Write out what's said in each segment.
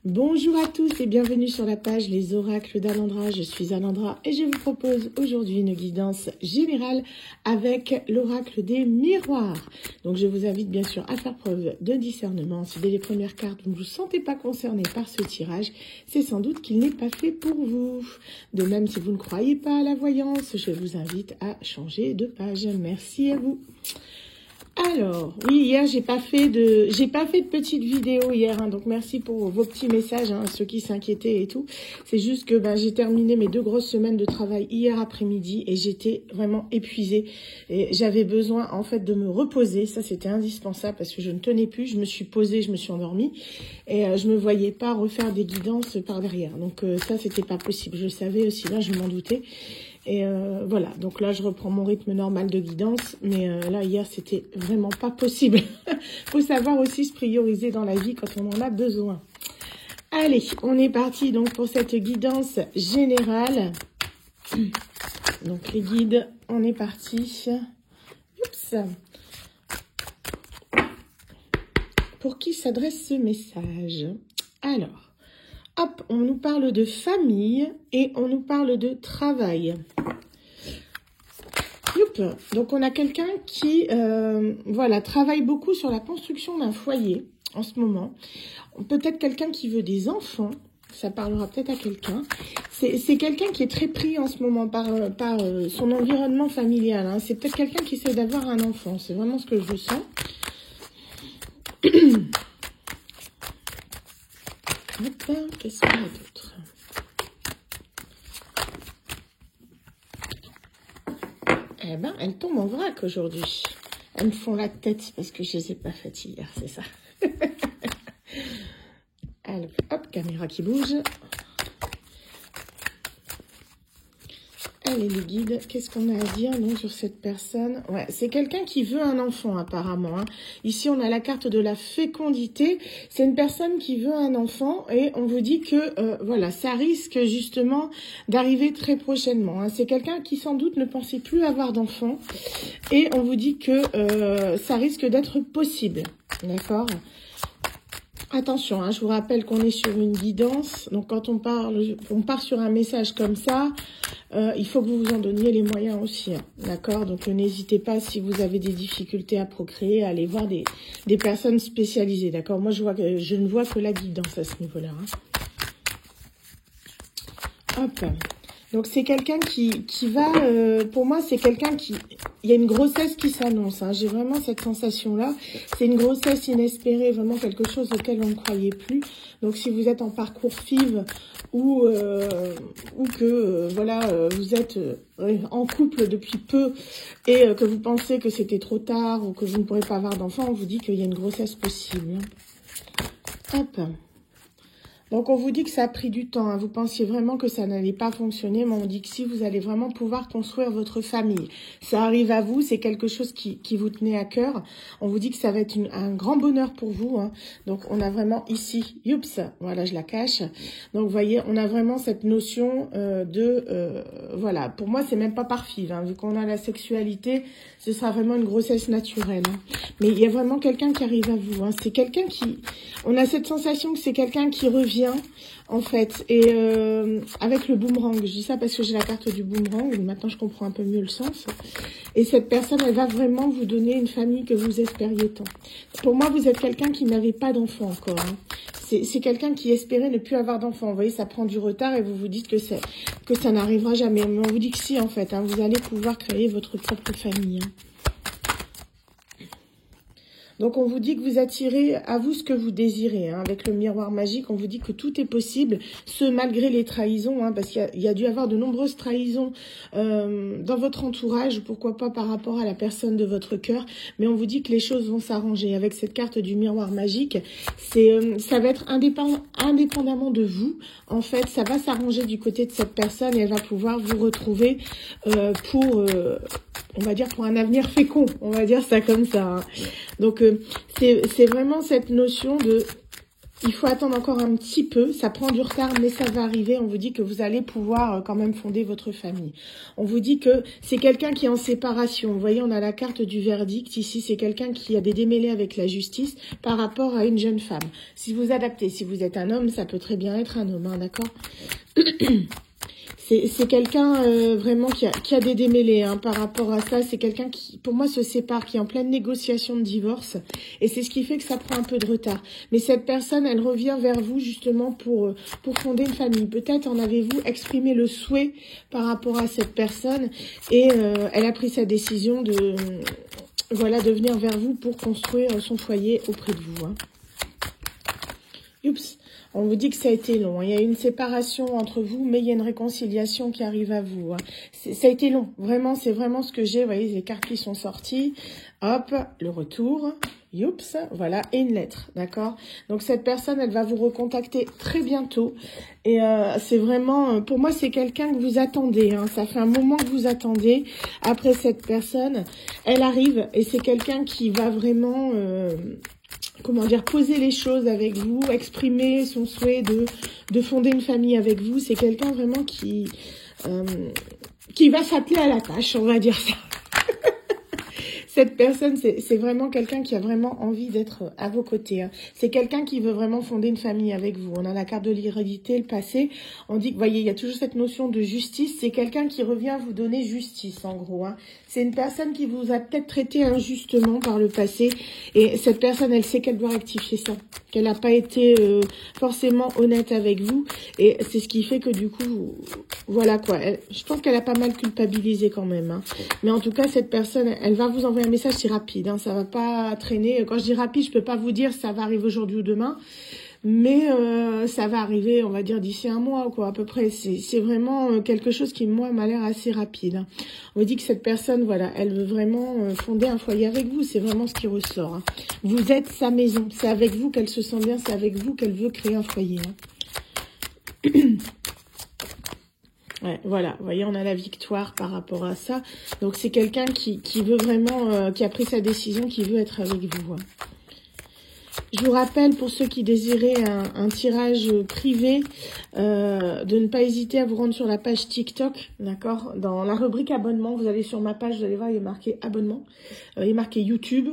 Bonjour à tous et bienvenue sur la page Les Oracles d'Alandra. Je suis Alandra et je vous propose aujourd'hui une guidance générale avec l'oracle des miroirs. Donc je vous invite bien sûr à faire preuve de discernement. Si dès les premières cartes vous ne vous sentez pas concerné par ce tirage, c'est sans doute qu'il n'est pas fait pour vous. De même, si vous ne croyez pas à la voyance, je vous invite à changer de page. Merci à vous. Alors, oui, hier, j'ai pas fait de petite vidéo hier, hein, donc merci pour vos petits messages, hein, ceux qui s'inquiétaient et tout. C'est juste que j'ai terminé mes 2 grosses semaines de travail hier après-midi et j'étais vraiment épuisée. Et j'avais besoin, en fait, de me reposer. Ça, c'était indispensable parce que je ne tenais plus. Je me suis posée, je me suis endormie et je me voyais pas refaire des guidances par derrière. Donc, ça, c'était pas possible. Je le savais aussi, là, je m'en doutais. Et voilà, donc là je reprends mon rythme normal de guidance, mais là hier c'était vraiment pas possible. Faut savoir aussi se prioriser dans la vie quand on en a besoin. Allez, on est parti donc pour cette guidance générale. Donc les guides, on est parti. Oups. Pour qui s'adresse ce message? Alors. Hop, on nous parle de famille et on nous parle de travail. Youp. Donc, on a quelqu'un qui travaille beaucoup sur la construction d'un foyer en ce moment. Peut-être quelqu'un qui veut des enfants. Ça parlera peut-être à quelqu'un. C'est quelqu'un qui est très pris en ce moment par son environnement familial. Hein. C'est peut-être quelqu'un qui essaie d'avoir un enfant. C'est vraiment ce que je sens. Qu'est-ce qu'on a d'autre? Eh ben, elles tombent en vrac aujourd'hui. Elles me font la tête parce que je les ai pas faites hier, c'est ça. Alors, hop, caméra qui bouge. Allez, les guides, qu'est-ce qu'on a à dire donc sur cette personne? Ouais, c'est quelqu'un qui veut un enfant apparemment. Hein. Ici, on a la carte de la fécondité. C'est une personne qui veut un enfant et on vous dit que ça risque justement d'arriver très prochainement. Hein. C'est quelqu'un qui sans doute ne pensait plus avoir d'enfant et on vous dit que ça risque d'être possible. D'accord ? Attention, hein, je vous rappelle qu'on est sur une guidance. Donc, quand on part sur un message comme ça, il faut que vous vous en donniez les moyens aussi. Hein, d'accord? Donc, n'hésitez pas, si vous avez des difficultés à procréer, à aller voir des personnes spécialisées. D'accord? Moi, je ne vois que la guidance à ce niveau-là. Hein. Hop. Donc, c'est quelqu'un qui va... pour moi, c'est quelqu'un qui... Il y a une grossesse qui s'annonce. Hein. J'ai vraiment cette sensation-là. C'est une grossesse inespérée, vraiment quelque chose auquel on ne croyait plus. Donc, si vous êtes en parcours FIV ou que vous êtes en couple depuis peu et que vous pensez que c'était trop tard ou que vous ne pourrez pas avoir d'enfant, on vous dit qu'il y a une grossesse possible. Hop. Donc, on vous dit que ça a pris du temps. Hein. Vous pensiez vraiment que ça n'allait pas fonctionner, mais on dit que si vous allez vraiment pouvoir construire votre famille, ça arrive à vous, c'est quelque chose qui vous tenait à cœur. On vous dit que ça va être un grand bonheur pour vous. Hein. Donc, on a vraiment ici, youps, voilà, je la cache. Donc, vous voyez, on a vraiment cette notion voilà, pour moi, c'est même pas par FIV. Hein. Vu qu'on a la sexualité, ce sera vraiment une grossesse naturelle. Hein. Mais il y a vraiment quelqu'un qui arrive à vous. Hein. C'est quelqu'un qui... On a cette sensation que c'est quelqu'un qui revient en fait, et avec le boomerang, je dis ça parce que j'ai la carte du boomerang, maintenant je comprends un peu mieux le sens, et cette personne, elle va vraiment vous donner une famille que vous espériez tant. Pour moi, vous êtes quelqu'un qui n'avait pas d'enfant encore, hein. C'est quelqu'un qui espérait ne plus avoir d'enfant. Vous voyez, ça prend du retard et vous vous dites que ça n'arrivera jamais, mais on vous dit que si, en fait, hein, vous allez pouvoir créer votre propre famille, hein. Donc, on vous dit que vous attirez à vous ce que vous désirez. Hein. Avec le miroir magique, on vous dit que tout est possible, ce malgré les trahisons, hein, parce qu'il y a dû y avoir de nombreuses trahisons dans votre entourage, pourquoi pas par rapport à la personne de votre cœur. Mais on vous dit que les choses vont s'arranger. Avec cette carte du miroir magique, ça va être indépendamment de vous. En fait, ça va s'arranger du côté de cette personne et elle va pouvoir vous retrouver on va dire pour un avenir fécond, on va dire ça comme ça. Hein. Donc, c'est vraiment cette notion de Il faut attendre encore un petit peu, ça prend du retard, mais ça va arriver. On vous dit que vous allez pouvoir quand même fonder votre famille. On vous dit que c'est quelqu'un qui est en séparation. Vous voyez, on a la carte du verdict ici. C'est quelqu'un qui a des démêlés avec la justice par rapport à une jeune femme. Si vous adaptez, si vous êtes un homme, ça peut très bien être un homme, hein, d'accord? C'est quelqu'un vraiment qui a des démêlés hein, par rapport à ça. C'est quelqu'un qui, pour moi, se sépare, qui est en pleine négociation de divorce. Et c'est ce qui fait que ça prend un peu de retard. Mais cette personne, elle revient vers vous justement pour fonder une famille. Peut-être en avez-vous exprimé le souhait par rapport à cette personne. Et elle a pris sa décision de, voilà, de venir vers vous pour construire son foyer auprès de vous. Hein. Oups. On vous dit que ça a été long. Il y a une séparation entre vous, mais il y a une réconciliation qui arrive à vous. Ça a été long. Vraiment, c'est vraiment ce que j'ai. Vous voyez, les cartes qui sont sorties. Hop, le retour. Youps, voilà, et une lettre, d'accord? Donc, cette personne, elle va vous recontacter très bientôt. Et c'est vraiment, pour moi, c'est quelqu'un que vous attendez. Hein. Ça fait un moment que vous attendez. Après, cette personne, elle arrive et c'est quelqu'un qui va vraiment... comment dire, poser les choses avec vous, exprimer son souhait de fonder une famille avec vous. C'est quelqu'un vraiment qui va s'atteler à la tâche, on va dire ça. Cette personne, c'est vraiment quelqu'un qui a vraiment envie d'être à vos côtés. Hein. C'est quelqu'un qui veut vraiment fonder une famille avec vous. On a la carte de l'hérédité, le passé. On dit que, voyez, il y a toujours cette notion de justice. C'est quelqu'un qui revient vous donner justice, en gros. Hein. C'est une personne qui vous a peut-être traité injustement par le passé. Et cette personne, elle sait qu'elle doit rectifier ça. Qu'elle n'a pas été forcément honnête avec vous. Et c'est ce qui fait que, du coup, voilà quoi. Je pense qu'elle a pas mal culpabilisé quand même. Hein. Mais en tout cas, cette personne, elle va vous envoyer un message, c'est rapide, hein, ça va pas traîner. Quand je dis rapide, je peux pas vous dire ça va arriver aujourd'hui ou demain, mais ça va arriver, on va dire d'ici un mois, quoi, à peu près. C'est vraiment quelque chose qui, moi, m'a l'air assez rapide. Hein. On dit que cette personne, voilà, elle veut vraiment fonder un foyer avec vous, c'est vraiment ce qui ressort. Hein. Vous êtes sa maison, c'est avec vous qu'elle se sent bien, c'est avec vous qu'elle veut créer un foyer. Hein. Ouais, voilà, vous voyez, on a la victoire par rapport à ça. Donc, c'est quelqu'un qui veut vraiment, qui a pris sa décision, qui veut être avec vous. Hein. Je vous rappelle, pour ceux qui désiraient un tirage privé, de ne pas hésiter à vous rendre sur la page TikTok, d'accord? Dans la rubrique abonnement, vous allez sur ma page, vous allez voir, il est marqué abonnement. Il est marqué YouTube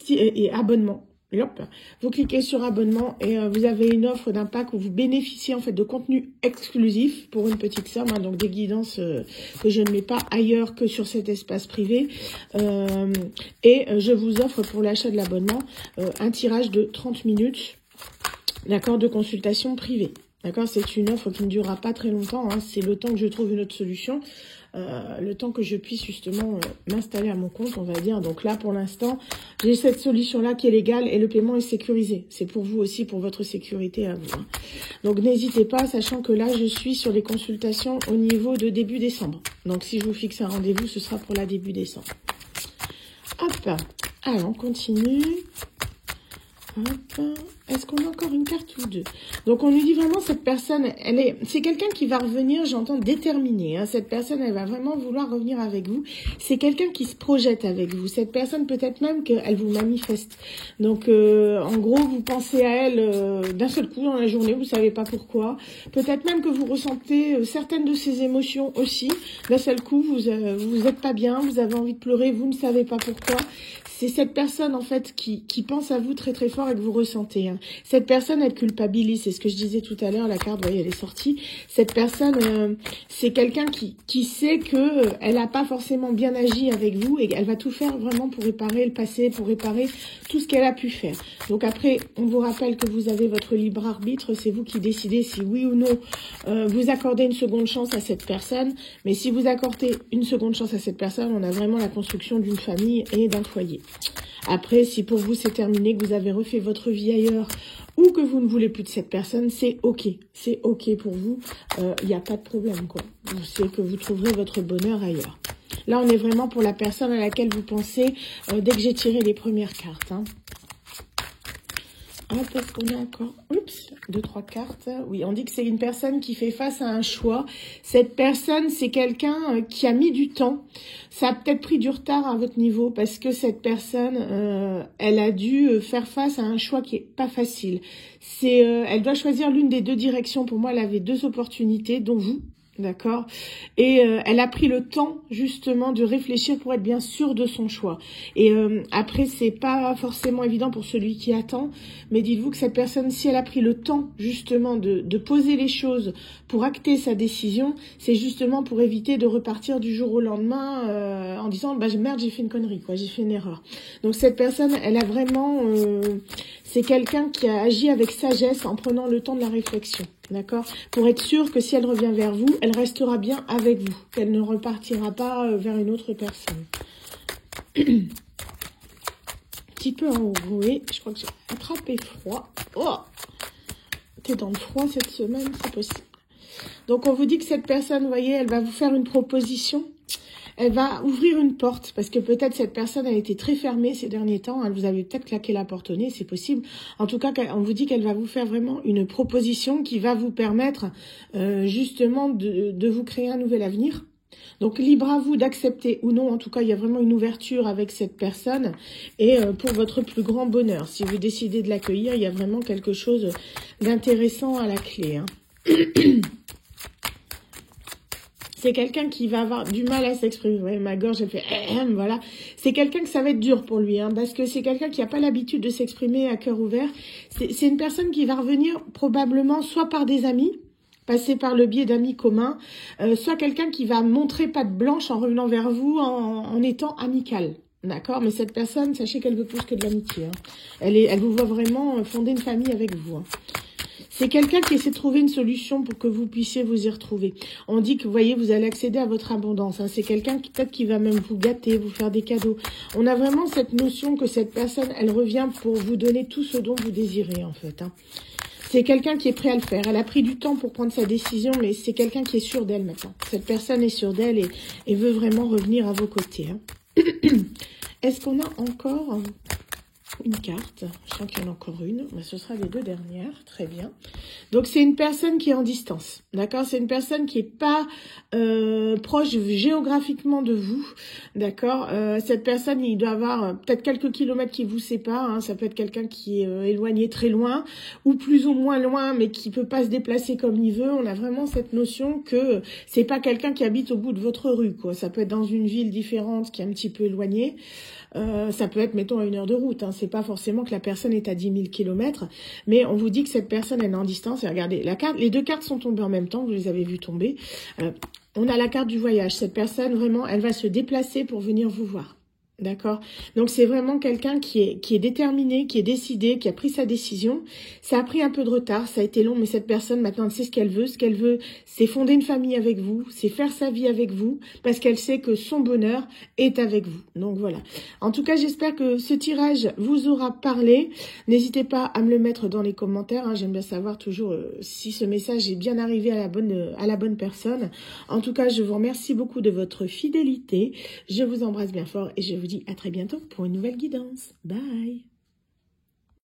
et abonnement. Et hop, vous cliquez sur abonnement et vous avez une offre d'un pack où vous bénéficiez en fait de contenu exclusif pour une petite somme, hein, donc des guidances que je ne mets pas ailleurs que sur cet espace privé. Et je vous offre pour l'achat de l'abonnement un tirage de 30 minutes, d'accord, de consultation privée. D'accord, c'est une offre qui ne durera pas très longtemps, hein, c'est le temps que je trouve une autre solution. Le temps que je puisse justement m'installer à mon compte, on va dire. Donc là, pour l'instant, j'ai cette solution-là qui est légale et le paiement est sécurisé. C'est pour vous aussi, pour votre sécurité à vous. Hein. Donc n'hésitez pas, sachant que là, je suis sur les consultations au niveau de début décembre. Donc si je vous fixe un rendez-vous, ce sera pour la début décembre. Hop, alors on continue. Hop. Est-ce qu'on a encore une carte ou deux? Donc, on lui dit vraiment, cette personne, c'est quelqu'un qui va revenir, j'entends, déterminé. Hein. Cette personne, elle va vraiment vouloir revenir avec vous. C'est quelqu'un qui se projette avec vous. Cette personne, peut-être même qu'elle vous manifeste. Donc, en gros, vous pensez à elle d'un seul coup dans la journée, vous savez pas pourquoi. Peut-être même que vous ressentez certaines de ses émotions aussi. D'un seul coup, vous êtes pas bien, vous avez envie de pleurer, vous ne savez pas pourquoi. C'est cette personne, en fait, qui pense à vous très très fort et que vous ressentez. Hein. Cette personne, elle culpabilise. C'est ce que je disais tout à l'heure, la carte, vous voyez, elle est sortie. Cette personne, c'est quelqu'un qui sait que elle n'a pas forcément bien agi avec vous et elle va tout faire vraiment pour réparer le passé, pour réparer tout ce qu'elle a pu faire. Donc après, on vous rappelle que vous avez votre libre arbitre. C'est vous qui décidez si oui ou non vous accordez une seconde chance à cette personne. Mais si vous accordez une seconde chance à cette personne, on a vraiment la construction d'une famille et d'un foyer. Après, si pour vous c'est terminé, que vous avez refait votre vie ailleurs ou que vous ne voulez plus de cette personne, c'est ok. C'est ok pour vous. Il n'y a pas de problème, quoi. C'est que vous trouverez votre bonheur ailleurs. Là, on est vraiment pour la personne à laquelle vous pensez dès que j'ai tiré les premières cartes. Hein. Qu'est-ce qu'on a encore? Oups, 2, 3 cartes. Oui, on dit que c'est une personne qui fait face à un choix. Cette personne, c'est quelqu'un qui a mis du temps. Ça a peut-être pris du retard à votre niveau parce que cette personne, elle a dû faire face à un choix qui est pas facile. Elle doit choisir l'une des deux directions. Pour moi, elle avait deux opportunités, dont vous. D'accord. Et elle a pris le temps justement de réfléchir pour être bien sûre de son choix. Et après, c'est pas forcément évident pour celui qui attend, mais dites-vous que cette personne, si elle a pris le temps justement de poser les choses pour acter sa décision, c'est justement pour éviter de repartir du jour au lendemain en disant bah merde, j'ai fait une connerie, quoi, j'ai fait une erreur. Donc cette personne, elle a vraiment c'est quelqu'un qui a agi avec sagesse en prenant le temps de la réflexion, d'accord? Pour être sûr que si elle revient vers vous, elle restera bien avec vous, qu'elle ne repartira pas vers une autre personne. Petit peu enroué, je crois que j'ai attrapé froid. Oh, t'es dans le froid cette semaine, c'est possible. Donc on vous dit que cette personne, vous voyez, elle va vous faire une proposition. Elle va ouvrir une porte, parce que peut-être cette personne a été très fermée ces derniers temps. Elle vous avait peut-être claqué la porte au nez, c'est possible. En tout cas, on vous dit qu'elle va vous faire vraiment une proposition qui va vous permettre justement de vous créer un nouvel avenir. Donc, libre à vous d'accepter ou non. En tout cas, il y a vraiment une ouverture avec cette personne. Et pour votre plus grand bonheur, si vous décidez de l'accueillir, il y a vraiment quelque chose d'intéressant à la clé, hein. C'est quelqu'un qui va avoir du mal à s'exprimer. Vous voyez, ma gorge, elle fait voilà. C'est quelqu'un que ça va être dur pour lui, hein, parce que c'est quelqu'un qui n'a pas l'habitude de s'exprimer à cœur ouvert. C'est une personne qui va revenir probablement soit par des amis, passer par le biais d'amis communs, soit quelqu'un qui va montrer patte blanche en revenant vers vous en étant amical. D'accord? Mais cette personne, sachez qu'elle veut plus que de l'amitié, hein. Elle vous voit vraiment fonder une famille avec vous, hein. C'est quelqu'un qui essaie de trouver une solution pour que vous puissiez vous y retrouver. On dit que, vous voyez, vous allez accéder à votre abondance, hein. C'est quelqu'un qui peut-être qui va même vous gâter, vous faire des cadeaux. On a vraiment cette notion que cette personne, elle revient pour vous donner tout ce dont vous désirez, en fait, hein. C'est quelqu'un qui est prêt à le faire. Elle a pris du temps pour prendre sa décision, mais c'est quelqu'un qui est sûr d'elle maintenant. Cette personne est sûre d'elle et veut vraiment revenir à vos côtés, hein. Est-ce qu'on a encore une carte? Je sens qu'il y en a encore une. Mais ce sera les deux dernières. Très bien. Donc, c'est une personne qui est en distance. D'accord? C'est une personne qui est pas proche géographiquement de vous. D'accord? Cette personne, il doit avoir peut-être quelques kilomètres qui vous séparent, hein. Ça peut être quelqu'un qui est éloigné très loin ou plus ou moins loin, mais qui peut pas se déplacer comme il veut. On a vraiment cette notion que c'est pas quelqu'un qui habite au bout de votre rue, quoi. Ça peut être dans une ville différente qui est un petit peu éloignée. Ça peut être, mettons, à 1 heure de route, hein. C'est pas forcément que la personne est à 10 000 kilomètres, mais on vous dit que cette personne elle est en distance. Et regardez, les deux cartes sont tombées en même temps, vous les avez vues tomber. On a la carte du voyage. Cette personne, vraiment, elle va se déplacer pour venir vous voir. D'accord? Donc, c'est vraiment quelqu'un qui est déterminé, qui est décidé, qui a pris sa décision. Ça a pris un peu de retard, ça a été long, mais cette personne, maintenant, elle sait ce qu'elle veut. Ce qu'elle veut, c'est fonder une famille avec vous, c'est faire sa vie avec vous, parce qu'elle sait que son bonheur est avec vous. Donc, voilà. En tout cas, j'espère que ce tirage vous aura parlé. N'hésitez pas à me le mettre dans les commentaires, hein. J'aime bien savoir toujours si ce message est bien arrivé à la bonne personne. En tout cas, je vous remercie beaucoup de votre fidélité. Je vous embrasse bien fort et je vous dis à très bientôt pour une nouvelle guidance. Bye!